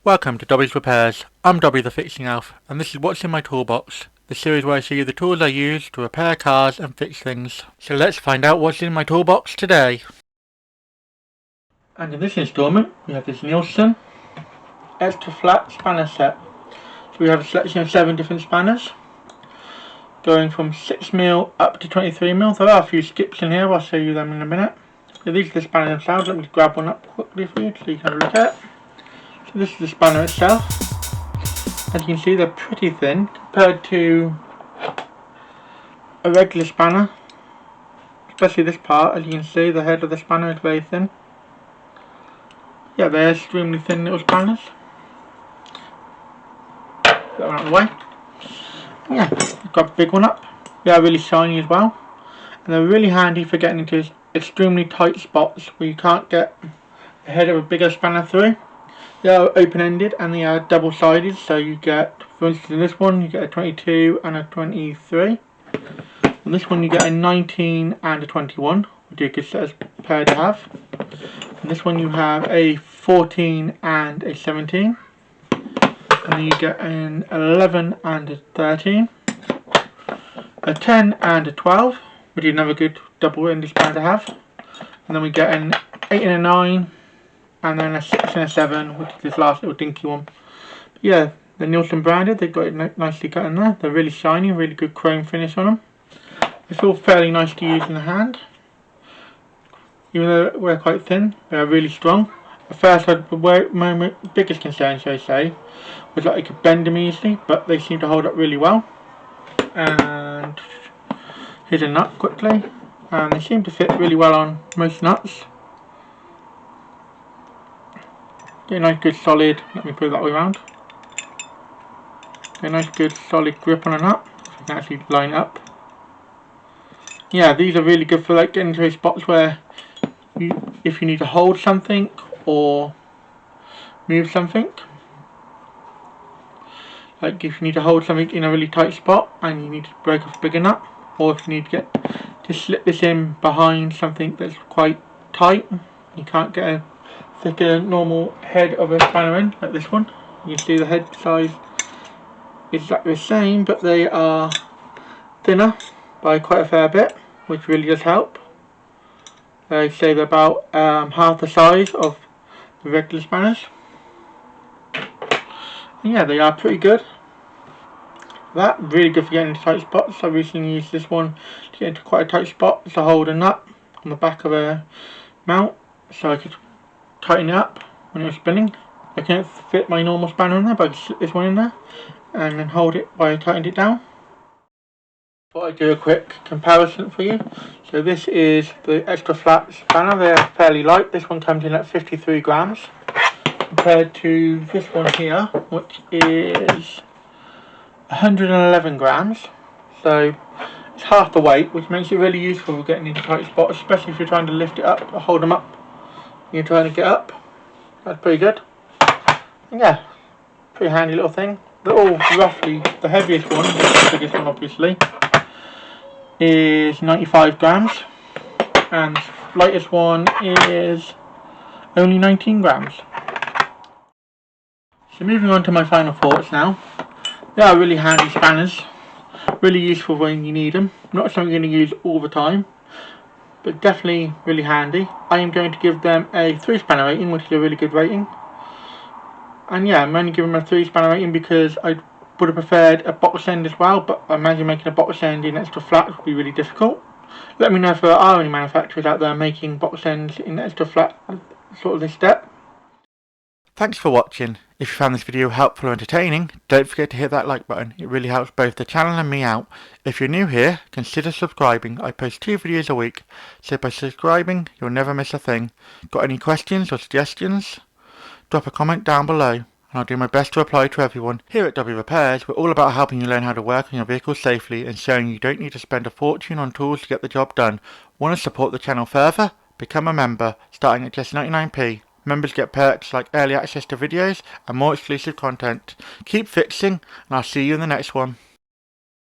Welcome to Dobby's Repairs. I'm Dobby the Fixing Elf, and this is what's in my toolbox, the series where I show you the tools I use to repair cars and fix things. So let's find out what's in my toolbox today. And in this installment, we have this Neilsen Extra flat spanner set. So we have a selection of 7 different spanners, going from 6mm up to 23mm. There are a few skips in here, I'll show you them in a minute. So these are the spanners themselves. Let me grab one up quickly for you so you can have a look at it. So this is the spanner itself. As you can see, they're pretty thin compared to a regular spanner, especially this part. As you can see, the head of the spanner is very thin. Yeah, they're extremely thin little spanners. Put that one out of the way. Yeah, I've got a big one up. They are really shiny as well, and they're really handy for getting into extremely tight spots where you can't get the head of a bigger spanner through. They are open-ended and they are double-sided, so you get, for instance in this one, you get a 22 and a 23. On this one you get a 19 and a 21, which is a good set of pair to have. In this one you have a 14 and a 17. And then you get an 11 and a 13. A 10 and a 12, which is another good double-ended spanner to have. And then we get an 8 and a 9. And then a 6 and a 7, which is this last little dinky one. But yeah, they're Neilsen branded, they've got it nicely cut in there. They're really shiny, really good chrome finish on them. They feel fairly nice to use in the hand. Even though they're quite thin, they are really strong. At first, my biggest concern, shall I say, was that I could bend them easily, but they seem to hold up really well. And here's a nut quickly, and they seem to fit really well on most nuts. Get a nice good solid, let me put it that way around. Get a nice good solid grip on a nut, so you can actually line it up. Yeah, these are really good for like getting into spots where if you need to hold something or move something. Like if you need to hold something in a really tight spot and you need to break off a bigger nut, or if you need to slip this in behind something that's quite tight, you can't get a thicker normal head of a spanner in, like this one. You can see the head size is exactly the same, but they are thinner by quite a fair bit, which really does help. They say they're about half the size of the regular spanners. And yeah, they are pretty good. That really good for getting into tight spots. I recently used this one to get into quite a tight spot to hold a nut on the back of a mount, so I could tighten it up when it was spinning. I can't fit my normal spanner in there, but I could slip this one in there and then hold it while I tightened it down. Thought I'd do a quick comparison for you. So this is the extra flat spanner. They're fairly light. This one comes in at 53 grams compared to this one here, which is 111 grams. So it's half the weight, which makes it really useful for getting into tight spots, especially if you're trying to lift it up or hold them up. You're trying to get up. That's pretty good. And yeah, pretty handy little thing. They're all roughly, the heaviest one, the biggest one obviously, is 95 grams, and the lightest one is only 19 grams. So moving on to my final thoughts now. They are really handy spanners, really useful when you need them. Not something you're going to use all the time, but definitely really handy. I am going to give them a 3 spanner rating, which is a really good rating. And yeah, I'm only giving them a 3 spanner rating because I would have preferred a box end as well, but I imagine making a box end in extra flat would be really difficult. Let me know if there are any manufacturers out there making box ends in extra flat, sort of this step. Thanks for watching. If you found this video helpful or entertaining, don't forget to hit that like button. It really helps both the channel and me out. If you're new here, consider subscribing. I post 2 videos a week, so by subscribing, you'll never miss a thing. Got any questions or suggestions? Drop a comment down below, and I'll do my best to reply to everyone. Here at Dobby Repairs, we're all about helping you learn how to work on your vehicle safely and showing you don't need to spend a fortune on tools to get the job done. Want to support the channel further? Become a member, starting at just 99p. Members get perks like early access to videos and more exclusive content. Keep fixing, and I'll see you in the next one.